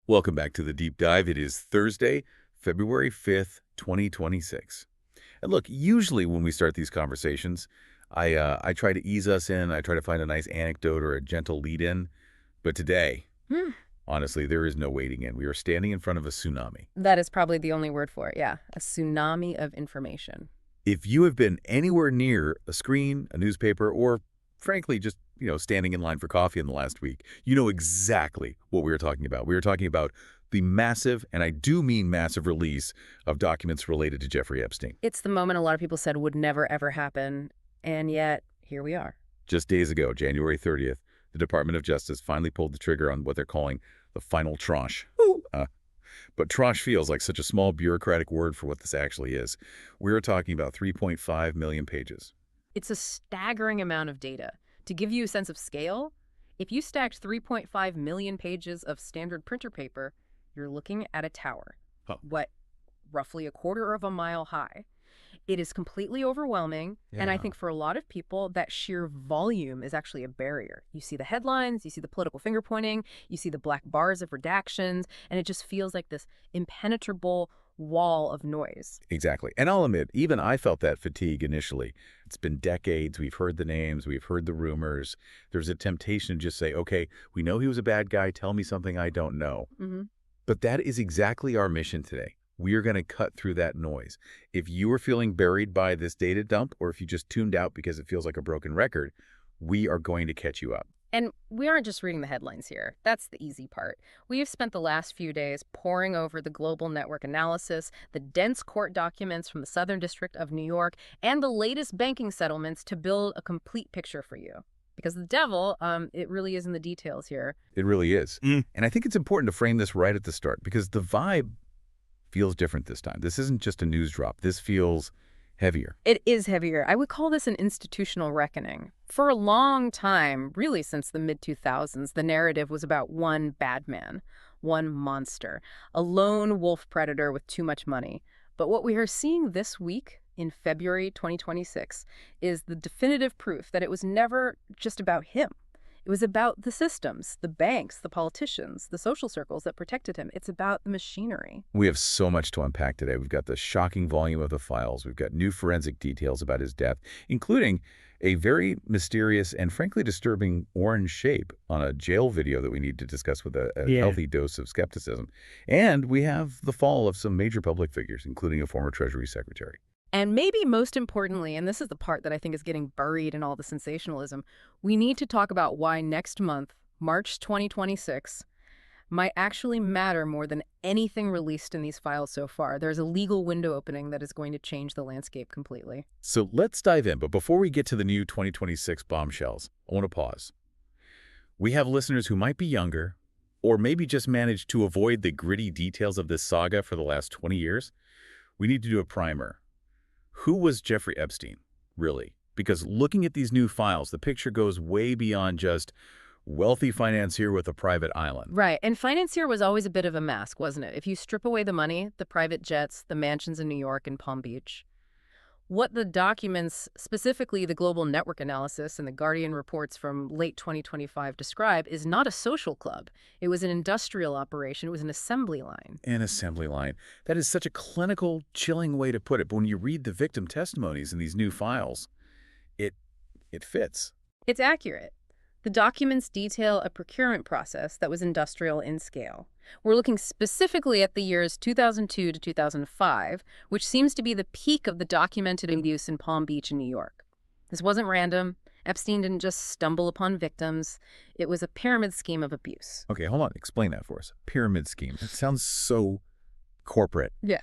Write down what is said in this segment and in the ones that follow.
Welcome back to the Deep Dive. It is Thursday, February 5th, 2026. And look, usually when we start these conversations, I try to ease us in. I try to find a nice anecdote or a gentle lead-in. But today, honestly, there is no wading in. We are standing in front of a tsunami. That is probably the only word for it, yeah. A tsunami of information. If you have been anywhere near a screen, a newspaper, or frankly, just standing in line for coffee in the last week, you know exactly what we were talking about. We were talking about the massive, and I do mean massive, release of documents related to Jeffrey Epstein. It's the moment a lot of people said would never, ever happen, and yet here we are. Just days ago, January 30th, the Department of Justice finally pulled the trigger on what they're calling the final tranche. But tranche feels like such a small bureaucratic word for what this actually is. We're talking about 3.5 million pages. It's a staggering amount of data. To give you a sense of scale, if you stacked 3.5 million pages of standard printer paper, you're looking at a tower, roughly a quarter of a mile high. It is completely overwhelming, and I think for a lot of people, that sheer volume is actually a barrier. You see the headlines, you see the political finger-pointing, you see the black bars of redactions, and it just feels like this impenetrable wall of noise. Exactly. And I'll admit, even I felt that fatigue initially. It's been decades. We've heard the names. We've heard the rumors. There's a temptation to just say, okay, we know he was a bad guy. Tell me something I don't know. But that is exactly our mission today. We are going to cut through that noise. If you are feeling buried by this data dump, or if you just tuned out because it feels like a broken record, we are going to catch you up. And we aren't just reading the headlines here. That's the easy part. We have spent the last few days poring over the global network analysis, the dense court documents from the Southern District of New York, and the latest banking settlements to build a complete picture for you. Because the devil, it really is in the details here. It really is. And I think it's important to frame this right at the start, because the vibe feels different this time. This isn't just a news drop. This feels heavier. It is heavier. I would call this an institutional reckoning. For a long time, really since the mid-2000s, the narrative was about one bad man, one monster, a lone wolf predator with too much money. But what we are seeing this week, in February 2026, is the definitive proof that it was never just about him. It was about the systems, the banks, the politicians, the social circles that protected him. It's about the machinery. We have so much to unpack today. We've got the shocking volume of the files. We've got new forensic details about his death, including a very mysterious and frankly disturbing orange shape on a jail video that we need to discuss with a healthy dose of skepticism. And we have the fall of some major public figures, including a former Treasury Secretary. And maybe most importantly, and this is the part that I think is getting buried in all the sensationalism, we need to talk about why next month, March 2026, might actually matter more than anything released in these files so far. There's a legal window opening that is going to change the landscape completely. So let's dive in. But before we get to the new 2026 bombshells, I want to pause. We have listeners who might be younger, or maybe just managed to avoid the gritty details of this saga for the last 20 years. We need to do a primer. Who was Jeffrey Epstein, really? Because looking at these new files, the picture goes way beyond just wealthy financier with a private island. Right. And financier was always a bit of a mask, wasn't it? If you strip away the money, the private jets, the mansions in New York and Palm Beach, what the documents, specifically the global network analysis and the Guardian reports from late 2025 describe, is not a social club. It was an industrial operation. It was an assembly line. An assembly line. That is such a clinical, chilling way to put it. But when you read the victim testimonies in these new files, it fits. It's accurate. The documents detail a procurement process that was industrial in scale. We're looking specifically at the years 2002 to 2005, which seems to be the peak of the documented abuse in Palm Beach and New York. This wasn't random. Epstein didn't just stumble upon victims. It was a pyramid scheme of abuse. Okay, hold on. Explain that for us. Pyramid scheme. It sounds so corporate. Yeah.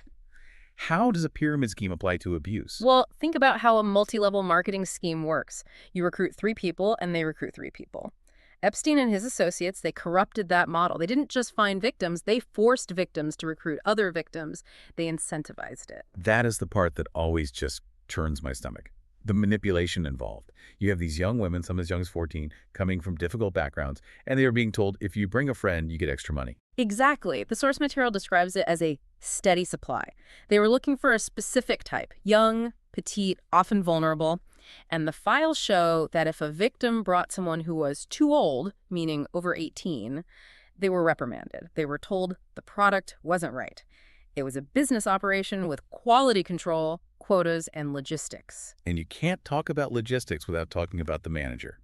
How does a pyramid scheme apply to abuse? Well, think about how a multi-level marketing scheme works. You recruit 3 people, and they recruit 3 people. Epstein and his associates, they corrupted that model. They didn't just find victims, they forced victims to recruit other victims. They incentivized it. That is the part that always just turns my stomach. The manipulation involved. You have these young women, some as young as 14, coming from difficult backgrounds, and they are being told, if you bring a friend, you get extra money. Exactly. The source material describes it as a steady supply. They were looking for a specific type, young, petite, often vulnerable. And the files show that if a victim brought someone who was too old, meaning over 18, They were reprimanded. They were told the product wasn't right. It was a business operation with quality control, quotas, and logistics. And you can't talk about logistics without talking about the manager,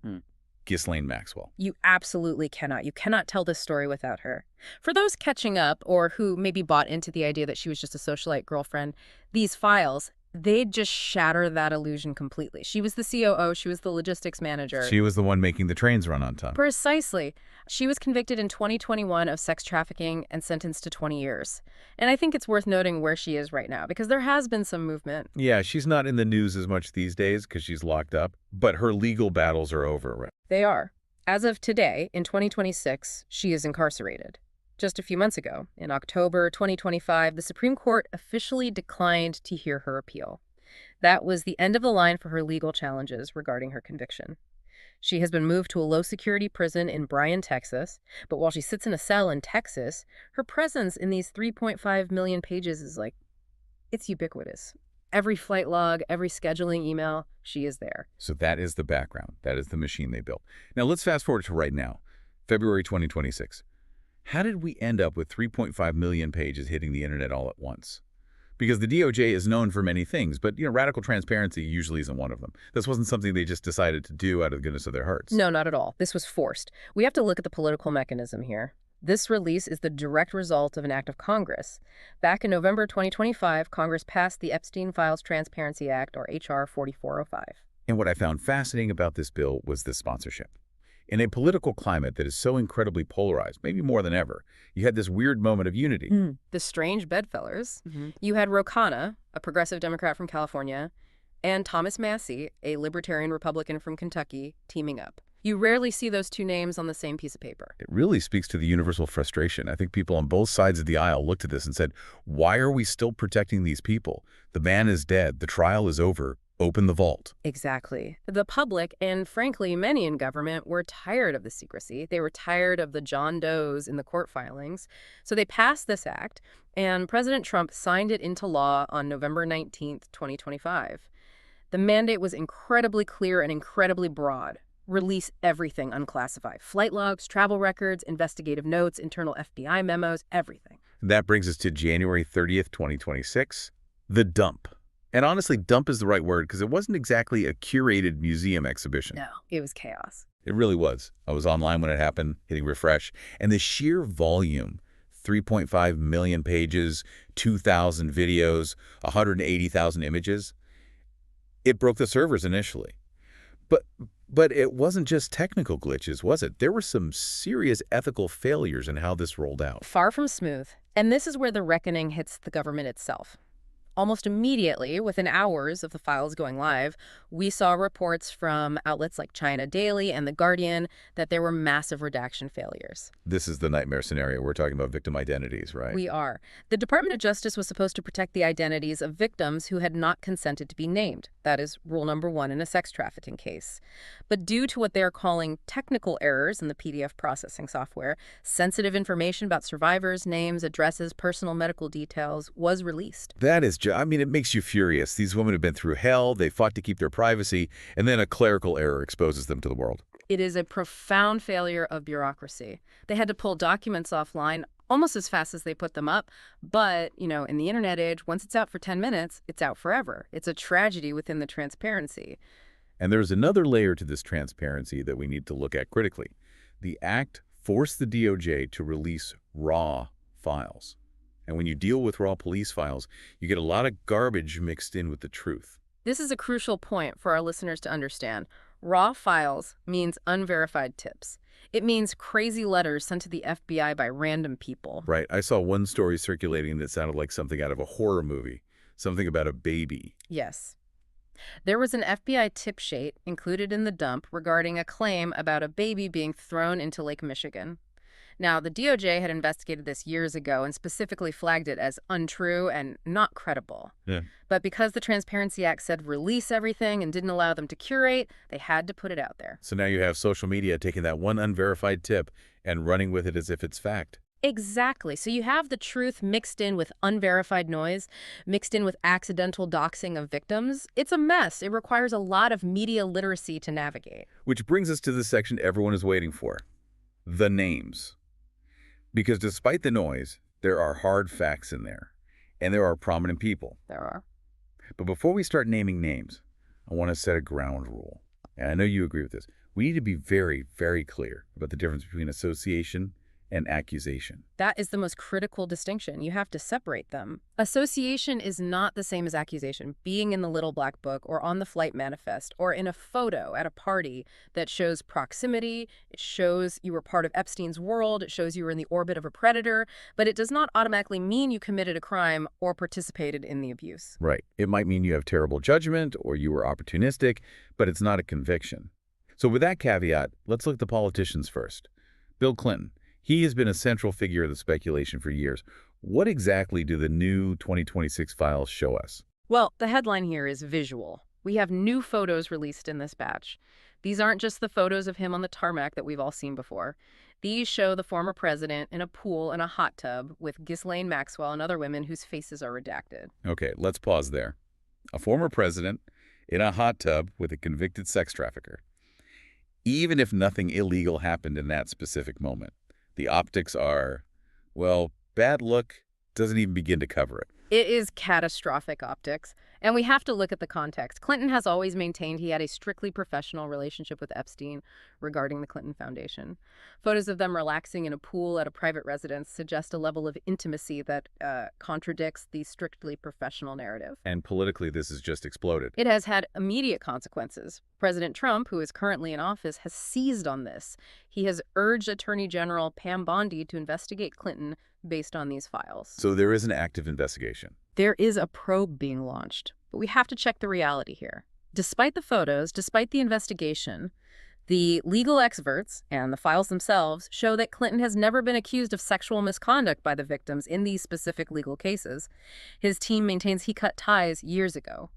Ghislaine Maxwell. You absolutely cannot. You cannot tell this story without her. For those catching up or who maybe bought into the idea that she was just a socialite girlfriend, these files, they just shatter that illusion completely. She was the COO. She was the logistics manager. She was the one making the trains run on time. Precisely. She was convicted in 2021 of sex trafficking and sentenced to 20 years. And I think it's worth noting where she is right now, because there has been some movement. Yeah, she's not in the news as much these days because she's locked up, but her legal battles are over, right? They are. As of today, in 2026, she is incarcerated. Just a few months ago, in October 2025, the Supreme Court officially declined to hear her appeal. That was the end of the line for her legal challenges regarding her conviction. She has been moved to a low-security prison in Bryan, Texas, but while she sits in a cell in Texas, her presence in these 3.5 million pages is it's ubiquitous. Every flight log, every scheduling email, she is there. So that is the background. That is the machine they built. Now let's fast forward to right now, February 2026. How did we end up with 3.5 million pages hitting the internet all at once? Because the DOJ is known for many things, but radical transparency usually isn't one of them. This wasn't something they just decided to do out of the goodness of their hearts. No, not at all. This was forced. We have to look at the political mechanism here. This release is the direct result of an act of Congress. Back in November 2025, Congress passed the Epstein Files Transparency Act, or H.R. 4405. And what I found fascinating about this bill was the sponsorship. In a political climate that is so incredibly polarized, maybe more than ever, you had this weird moment of unity. The strange bedfellows. You had Ro Khanna, a progressive Democrat from California, and Thomas Massie, a libertarian Republican from Kentucky, teaming up. You rarely see those two names on the same piece of paper. It really speaks to the universal frustration. I think people on both sides of the aisle looked at this and said, why are we still protecting these people? The man is dead. The trial is over. Open the vault. Exactly. The public, and frankly, many in government, were tired of the secrecy. They were tired of the John Does in the court filings. So they passed this act, and President Trump signed it into law on November 19th, 2025. The mandate was incredibly clear and incredibly broad. Release everything unclassified. Flight logs, travel records, investigative notes, internal FBI memos, everything. That brings us to January 30th, 2026, the dump. And honestly, dump is the right word because it wasn't exactly a curated museum exhibition. No, it was chaos. It really was. I was online when it happened, hitting refresh, and the sheer volume, 3.5 million pages, 2,000 videos, 180,000 images, it broke the servers initially. But it wasn't just technical glitches, was it? There were some serious ethical failures in how this rolled out. Far from smooth. And this is where the reckoning hits the government itself. Almost immediately, within hours of the files going live, we saw reports from outlets like China Daily and The Guardian that there were massive redaction failures. This is the nightmare scenario. We're talking about victim identities, right? We are. The Department of Justice was supposed to protect the identities of victims who had not consented to be named. That is rule number 1 in a sex trafficking case. But due to what they are calling technical errors in the PDF processing software, sensitive information about survivors' names, addresses, personal medical details was released. That is it makes you furious. These women have been through hell, they fought to keep their privacy, and then a clerical error exposes them to the world. It is a profound failure of bureaucracy. They had to pull documents offline almost as fast as they put them up. But, in the internet age, once it's out for 10 minutes, it's out forever. It's a tragedy within the transparency. And there's another layer to this transparency that we need to look at critically. The act forced the DOJ to release raw files. And when you deal with raw police files, you get a lot of garbage mixed in with the truth. This is a crucial point for our listeners to understand. Raw files means unverified tips. It means crazy letters sent to the FBI by random people. Right. I saw one story circulating that sounded like something out of a horror movie, something about a baby. Yes. There was an FBI tip sheet included in the dump regarding a claim about a baby being thrown into Lake Michigan. Now, the DOJ had investigated this years ago and specifically flagged it as untrue and not credible. Yeah. But because the Transparency Act said release everything and didn't allow them to curate, they had to put it out there. So now you have social media taking that one unverified tip and running with it as if it's fact. Exactly. So you have the truth mixed in with unverified noise, mixed in with accidental doxing of victims. It's a mess. It requires a lot of media literacy to navigate. Which brings us to the section everyone is waiting for. The names. Because despite the noise, there are hard facts in there, and there are prominent people. There are. But before we start naming names, I want to set a ground rule. And I know you agree with this. We need to be very, very clear about the difference between association and accusation. That is the most critical distinction. You have to separate them. Association is not the same as accusation. Being in the Little Black Book or on the flight manifest or in a photo at a party that shows proximity, it shows you were part of Epstein's world, it shows you were in the orbit of a predator, but it does not automatically mean you committed a crime or participated in the abuse. Right. It might mean you have terrible judgment or you were opportunistic, but it's not a conviction. So with that caveat, let's look at the politicians first. Bill Clinton. He has been a central figure of the speculation for years. What exactly do the new 2026 files show us? Well, the headline here is visual. We have new photos released in this batch. These aren't just the photos of him on the tarmac that we've all seen before. These show the former president in a pool in a hot tub with Ghislaine Maxwell and other women whose faces are redacted. Okay, let's pause there. A former president in a hot tub with a convicted sex trafficker. Even if nothing illegal happened in that specific moment, the optics are, well, bad look doesn't even begin to cover it. It is catastrophic optics, and we have to look at the context. Clinton has always maintained he had a strictly professional relationship with Epstein regarding the Clinton Foundation. Photos of them relaxing in a pool at a private residence suggest a level of intimacy that contradicts the strictly professional narrative. And politically, this has just exploded. It has had immediate consequences. President Trump, who is currently in office, has seized on this. He has urged Attorney General Pam Bondi to investigate Clinton based on these files. So there is an active investigation. There is a probe being launched, but we have to check the reality here. Despite the photos, despite the investigation, the legal experts and the files themselves show that Clinton has never been accused of sexual misconduct by the victims in these specific legal cases. His team maintains he cut ties years ago.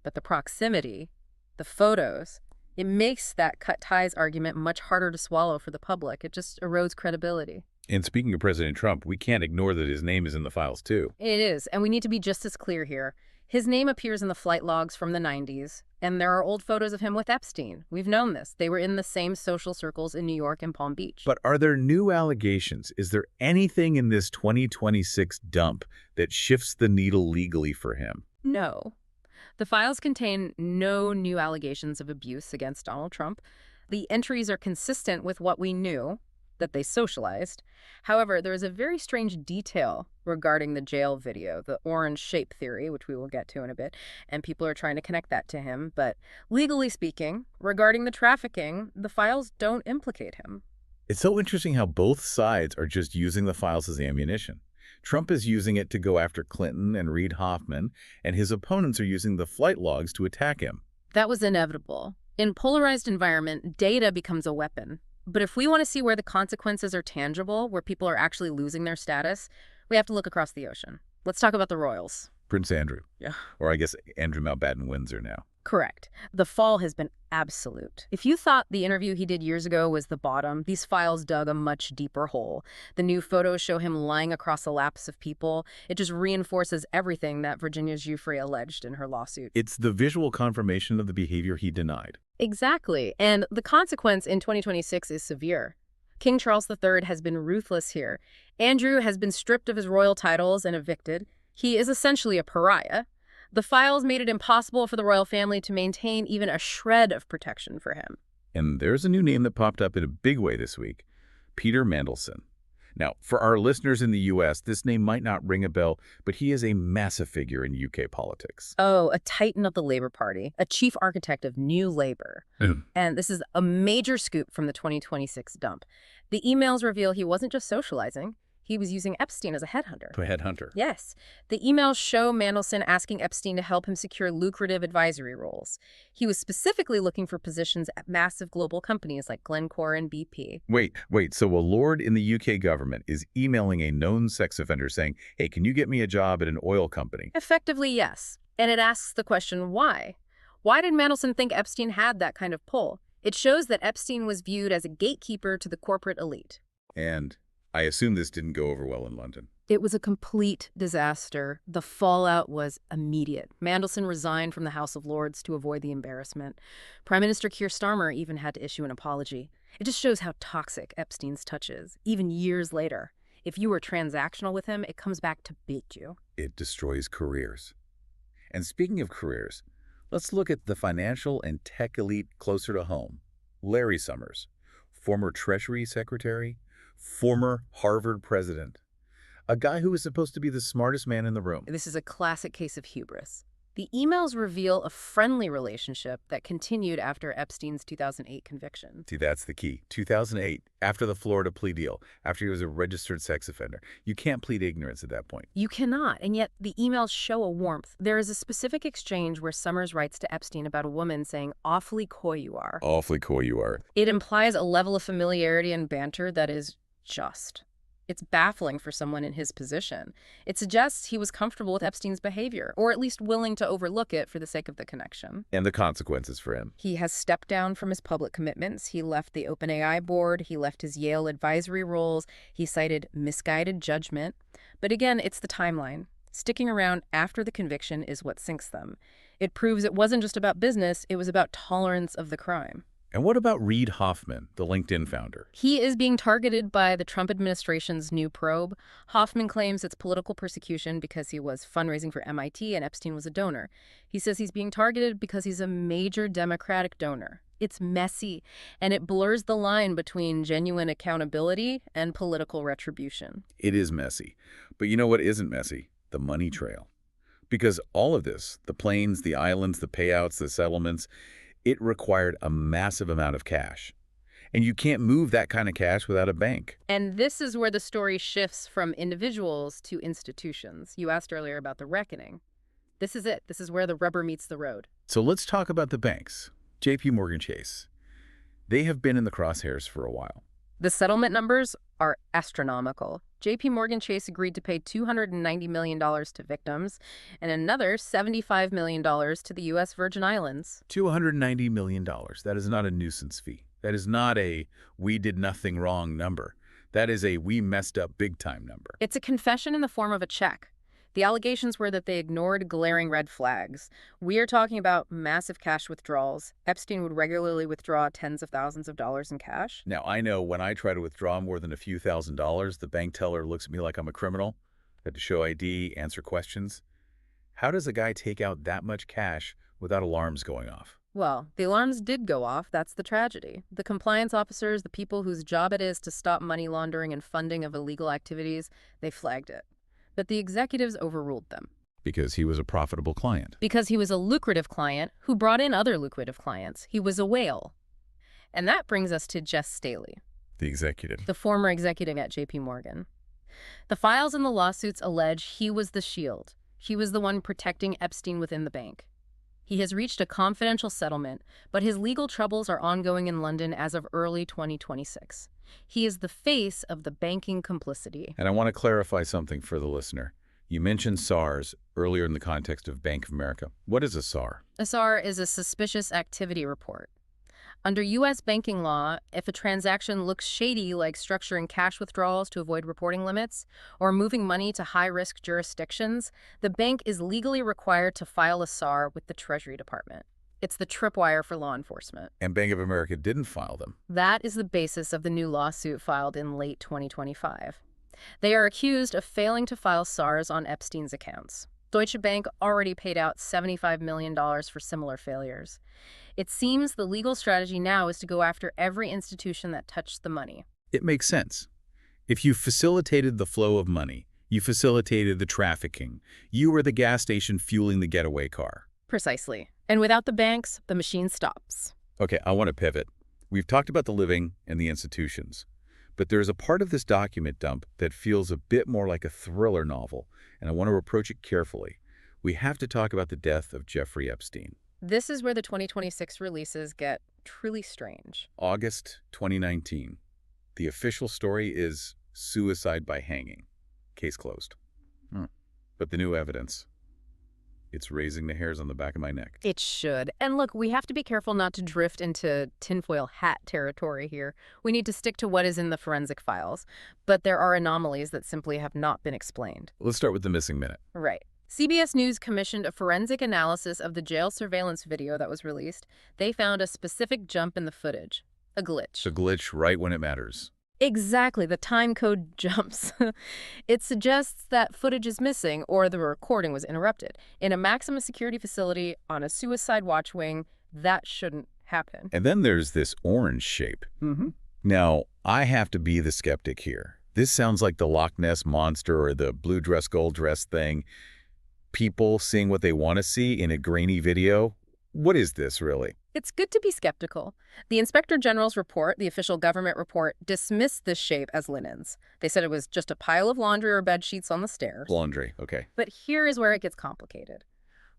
But the proximity, the photos, it makes that cut ties argument much harder to swallow for the public. It just erodes credibility. And speaking of President Trump, we can't ignore that his name is in the files too. It is, and we need to be just as clear here. His name appears in the flight logs from the 90s, and there are old photos of him with Epstein. We've known this. They were in the same social circles in New York and Palm Beach. But are there new allegations? Is there anything in this 2026 dump that shifts the needle legally for him? No. The files contain no new allegations of abuse against Donald Trump. The entries are consistent with what we knew, that they socialized. However, there is a very strange detail regarding the jail video, the orange shape theory, which we will get to in a bit, and people are trying to connect that to him. But legally speaking, regarding the trafficking, the files don't implicate him. It's so interesting how both sides are just using the files as ammunition. Trump is using it to go after Clinton and Reid Hoffman, and his opponents are using the flight logs to attack him. That was inevitable. In polarized environment, data becomes a weapon. But if we want to see where the consequences are tangible, where people are actually losing their status, we have to look across the ocean. Let's talk about the royals. Prince Andrew. Yeah. Or I guess Andrew Mountbatten-Windsor now. Correct. The fall has been absolute. If you thought the interview he did years ago was the bottom, these files dug a much deeper hole. The new photos show him lying across the laps of people. It just reinforces everything that Virginia Giuffre alleged in her lawsuit. It's the visual confirmation of the behavior he denied. Exactly. And the consequence in 2026 is severe. King Charles III has been ruthless here. Andrew has been stripped of his royal titles and evicted. He is essentially a pariah. The files made it impossible for the royal family to maintain even a shred of protection for him. And there's a new name that popped up in a big way this week, Peter Mandelson. Now, for our listeners in the U.S., this name might not ring a bell, but he is a massive figure in UK politics. Oh, a titan of the Labour Party, a chief architect of New Labour. And this is a major scoop from the 2026 dump. The emails reveal he wasn't just socializing. He was using Epstein as a headhunter. A headhunter. Yes. The emails show Mandelson asking Epstein to help him secure lucrative advisory roles. He was specifically looking for positions at massive global companies like Glencore and BP. Wait. So a lord in the UK government is emailing a known sex offender saying, hey, can you get me a job at an oil company? Effectively, yes. And it asks the question, why? Why did Mandelson think Epstein had that kind of pull? It shows that Epstein was viewed as a gatekeeper to the corporate elite. And I assume this didn't go over well in London. It was a complete disaster. The fallout was immediate. Mandelson resigned from the House of Lords to avoid the embarrassment. Prime Minister Keir Starmer even had to issue an apology. It just shows how toxic Epstein's touch is, even years later. If you were transactional with him, it comes back to bite you. It destroys careers. And speaking of careers, let's look at the financial and tech elite closer to home. Larry Summers, former Treasury Secretary, former Harvard president, a guy who was supposed to be the smartest man in the room. This is a classic case of hubris. The emails reveal a friendly relationship that continued after Epstein's 2008 conviction. See, that's the key. 2008, after the Florida plea deal, after he was a registered sex offender. You can't plead ignorance at that point. You cannot, and yet the emails show a warmth. There is a specific exchange where Summers writes to Epstein about a woman saying, "Awfully coy you are." Awfully coy you are. It implies a level of familiarity and banter that is just. It's baffling for someone in his position. It suggests he was comfortable with Epstein's behavior, or at least willing to overlook it for the sake of the connection. And the consequences for him. He has stepped down from his public commitments. He left the OpenAI board. He left his Yale advisory roles. He cited misguided judgment. But again, it's the timeline. Sticking around after the conviction is what sinks them. It proves it wasn't just about business, it was about tolerance of the crime. And what about Reid Hoffman, the LinkedIn founder? He is being targeted by the Trump administration's new probe. Hoffman claims it's political persecution because he was fundraising for MIT and Epstein was a donor. He says he's being targeted because he's a major Democratic donor. It's messy, and it blurs the line between genuine accountability and political retribution. It is messy. But you know what isn't messy? The money trail. Because all of this, the planes, the islands, the payouts, the settlements, it required a massive amount of cash. And you can't move that kind of cash without a bank. And this is where the story shifts from individuals to institutions. You asked earlier about the reckoning. This is it. This is where the rubber meets the road. So let's talk about the banks. JP Morgan Chase. They have been in the crosshairs for a while. The settlement numbers are astronomical. JP Morgan Chase agreed to pay $290 million to victims and another $75 million to the U.S. Virgin Islands. $290 million. That is not a nuisance fee. That is not a we did nothing wrong number. That is a we messed up big time number. It's a confession in the form of a check. The allegations were that they ignored glaring red flags. We are talking about massive cash withdrawals. Epstein would regularly withdraw tens of thousands of dollars in cash. Now, I know when I try to withdraw more than a few $1,000s, the bank teller looks at me like I'm a criminal. I had to show ID, answer questions. How does a guy take out that much cash without alarms going off? Well, the alarms did go off. That's the tragedy. The compliance officers, the people whose job it is to stop money laundering and funding of illegal activities, they flagged it. But the executives overruled them. Because he was a profitable client. Because he was a lucrative client who brought in other lucrative clients. He was a whale. And that brings us to Jess Staley, The executive. the former executive at JP Morgan. The files in the lawsuits allege he was the shield. He was the one protecting Epstein within the bank. He has reached a confidential settlement, but his legal troubles are ongoing in London as of early 2026. He is the face of the banking complicity. And I want to clarify something for the listener. You mentioned SARS earlier in the context of Bank of America. What is a SAR? A SAR is a suspicious activity report. Under U.S. banking law, if a transaction looks shady, like structuring cash withdrawals to avoid reporting limits or moving money to high-risk jurisdictions, the bank is legally required to file a SAR with the Treasury Department. It's the tripwire for law enforcement. And Bank of America didn't file them. That is the basis of the new lawsuit filed in late 2025. They are accused of failing to file SARs on Epstein's accounts. Deutsche Bank already paid out $75 million for similar failures. It seems the legal strategy now is to go after every institution that touched the money. It makes sense. If you facilitated the flow of money, you facilitated the trafficking, you were the gas station fueling the getaway car. Precisely. And without the banks, the machine stops. Okay, I want to pivot. We've talked about the living and the institutions, but there's a part of this document dump that feels a bit more like a thriller novel, and I want to approach it carefully. We have to talk about the death of Jeffrey Epstein. This is where the 2026 releases get truly strange. August 2019. The official story is suicide by hanging. Case closed. But the new evidence, it's raising the hairs on the back of my neck. It should. And look, we have to be careful not to drift into tinfoil hat territory here. We need to stick to what is in the forensic files. But there are anomalies that simply have not been explained. Let's start with the missing minute. Right. CBS News commissioned a forensic analysis of the jail surveillance video that was released. They found a specific jump in the footage. A glitch. It's a glitch right when it matters. Exactly, the time code jumps. It suggests that footage is missing or the recording was interrupted. In a maximum security facility on a suicide watch wing, that shouldn't happen. And then there's this orange shape. Mm-hmm. Now, I have to be the skeptic here. This sounds like the Loch Ness Monster or the blue dress, gold dress thing. People seeing what they want to see in a grainy video. What is this, really? It's good to be skeptical. The Inspector General's report, the official government report, dismissed this shape as linens. They said it was just a pile of laundry or bed sheets on the stairs. Laundry, okay. But here is where it gets complicated.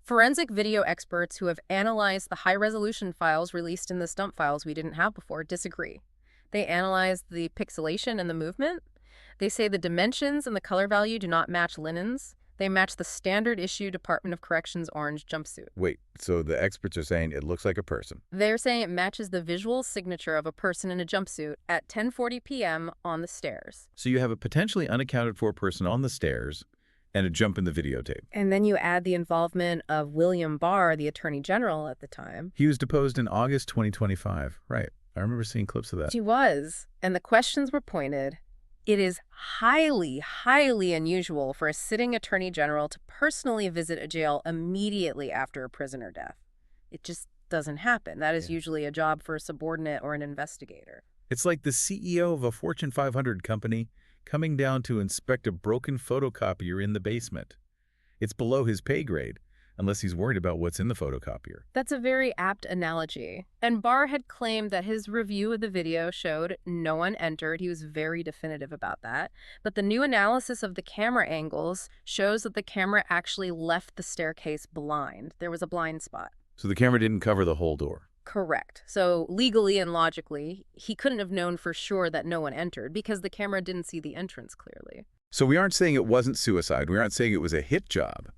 Forensic video experts who have analyzed the high-resolution files released in the stump files we didn't have before disagree. They analyzed the pixelation and the movement. They say the dimensions and the color value do not match linens. They match the standard issue Department of Corrections orange jumpsuit. Wait, so the experts are saying it looks like a person. They're saying it matches the visual signature of a person in a jumpsuit at 10:40 p.m. on the stairs. So you have a potentially unaccounted for person on the stairs and a jump in the videotape. And then you add the involvement of William Barr, the Attorney General at the time. He was deposed in August 2025. Right. I remember seeing clips of that. He was. And the questions were pointed. It is highly, highly unusual for a sitting attorney general to personally visit a jail immediately after a prisoner death. It just doesn't happen. That is usually a job for a subordinate or an investigator. It's like the CEO of a Fortune 500 company coming down to inspect a broken photocopier in the basement. It's below his pay grade, unless he's worried about what's in the photocopier. That's a very apt analogy. And Barr had claimed that his review of the video showed no one entered. He was very definitive about that. But the new analysis of the camera angles shows that the camera actually left the staircase blind. There was a blind spot. So the camera didn't cover the whole door. Correct. So legally and logically, he couldn't have known for sure that no one entered because the camera didn't see the entrance clearly. So we aren't saying it wasn't suicide. We aren't saying it was a hit job.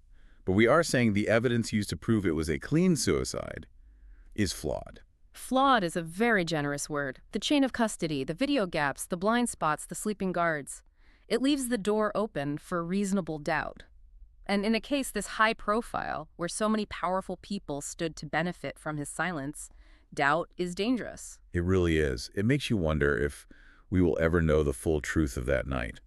But we are saying the evidence used to prove it was a clean suicide is flawed. Flawed is a very generous word. The chain of custody, the video gaps, the blind spots, the sleeping guards. It leaves the door open for reasonable doubt. And in a case this high profile, where so many powerful people stood to benefit from his silence, doubt is dangerous. It really is. It makes you wonder if we will ever know the full truth of that night.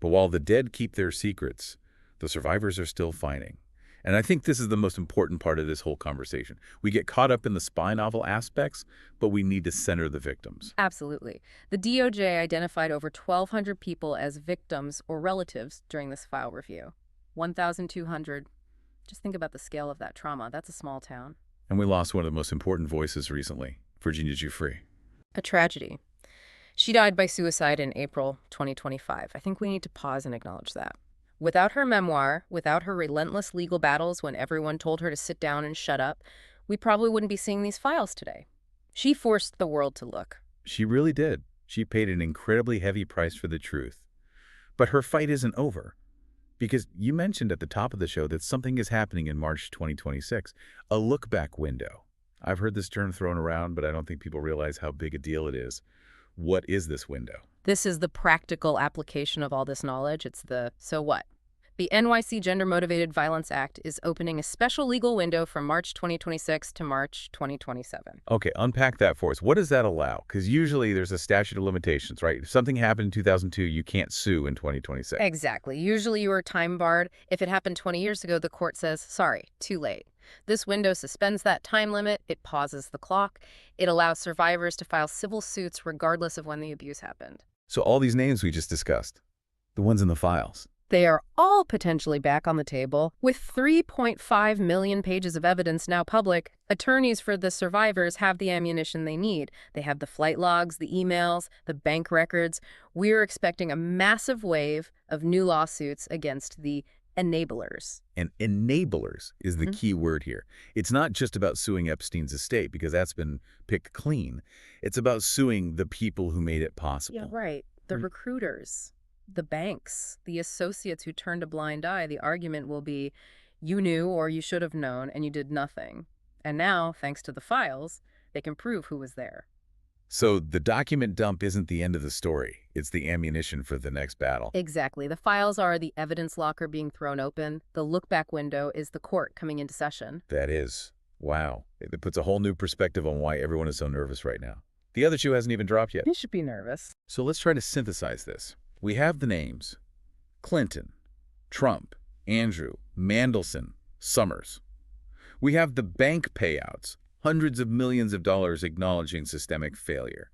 But while the dead keep their secrets, the survivors are still fighting. And I think this is the most important part of this whole conversation. We get caught up in the spy novel aspects, but we need to center the victims. Absolutely. The DOJ identified over 1,200 people as victims or relatives during this file review. 1,200. Just think about the scale of that trauma. That's a small town. And we lost one of the most important voices recently, Virginia Giuffre. A tragedy. She died by suicide in April 2025. I think we need to pause and acknowledge that. Without her memoir, without her relentless legal battles when everyone told her to sit down and shut up, we probably wouldn't be seeing these files today. She forced the world to look. She really did. She paid an incredibly heavy price for the truth. But her fight isn't over. Because you mentioned at the top of the show that something is happening in March 2026, a look-back window. I've heard this term thrown around, but I don't think people realize how big a deal it is. What is this window? This is the practical application of all this knowledge. It's the so what. The NYC Gender Motivated Violence Act is opening a special legal window from March 2026 to March 2027. Okay, unpack that for us. What does that allow? Because usually there's a statute of limitations, right? If something happened in 2002, you can't sue in 2026. Exactly. Usually you are time barred. If it happened 20 years ago, the court says, sorry, too late. This window suspends that time limit. It pauses the clock. It allows survivors to file civil suits regardless of when the abuse happened. So all these names we just discussed, the ones in the files, they are all potentially back on the table. With 3.5 million pages of evidence now public, attorneys for the survivors have the ammunition they need. They have the flight logs, the emails, the bank records. We're expecting a massive wave of new lawsuits against the enablers. And enablers is the key word here. It's not just about suing Epstein's estate, because that's been picked clean. It's about suing the people who made it possible. Yeah, right. The recruiters, the banks, the associates who turned a blind eye. The argument will be, you knew or you should have known and you did nothing. And now, thanks to the files, they can prove who was there. So the document dump isn't the end of the story. It's the ammunition for the next battle. Exactly. The files are the evidence locker being thrown open. The look-back window is the court coming into session. That is. Wow. It puts a whole new perspective on why everyone is so nervous right now. The other shoe hasn't even dropped yet. You should be nervous. So let's try to synthesize this. We have the names: Clinton, Trump, Andrew, Mandelson, Summers. We have the bank payouts, hundreds of millions of dollars acknowledging systemic failure.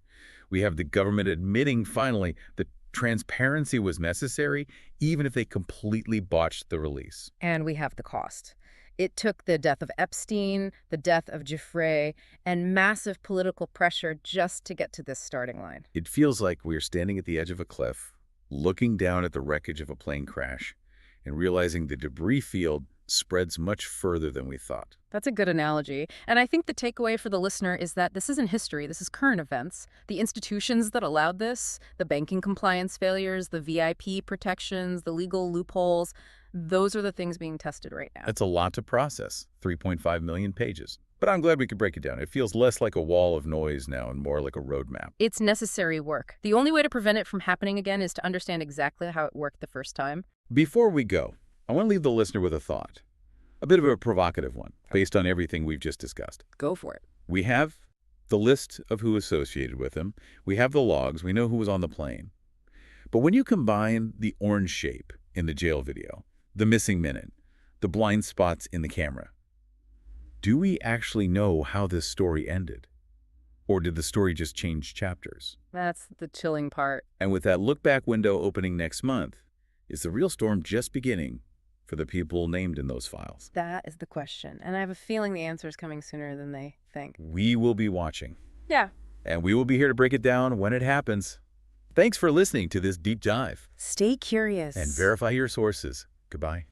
We have the government admitting, finally, that transparency was necessary, even if they completely botched the release. And we have the cost. It took the death of Epstein, the death of Giuffre, and massive political pressure just to get to this starting line. It feels like we're standing at the edge of a cliff, looking down at the wreckage of a plane crash, and realizing the debris field spreads much further than we thought. That's a good analogy. And I think the takeaway for the listener is that this isn't history, this is current events. The institutions that allowed this, the banking compliance failures, the VIP protections, the legal loopholes, those are the things being tested right now. That's a lot to process, 3.5 million pages. But I'm glad we could break it down. It feels less like a wall of noise now and more like a roadmap. It's necessary work. The only way to prevent it from happening again is to understand exactly how it worked the first time. Before we go, I want to leave the listener with a thought. A bit of a provocative one, based on everything we've just discussed. Go for it. We have the list of who associated with him. We have the logs. We know who was on the plane. But when you combine the orange shape in the jail video, the missing minute, the blind spots in the camera, do we actually know how this story ended? Or did the story just change chapters? That's the chilling part. And with that look-back window opening next month, is the real storm just beginning for the people named in those files? That is the question. And I have a feeling the answer is coming sooner than they think. We will be watching. Yeah. And we will be here to break it down when it happens. Thanks for listening to this deep dive. Stay curious. And verify your sources. Goodbye.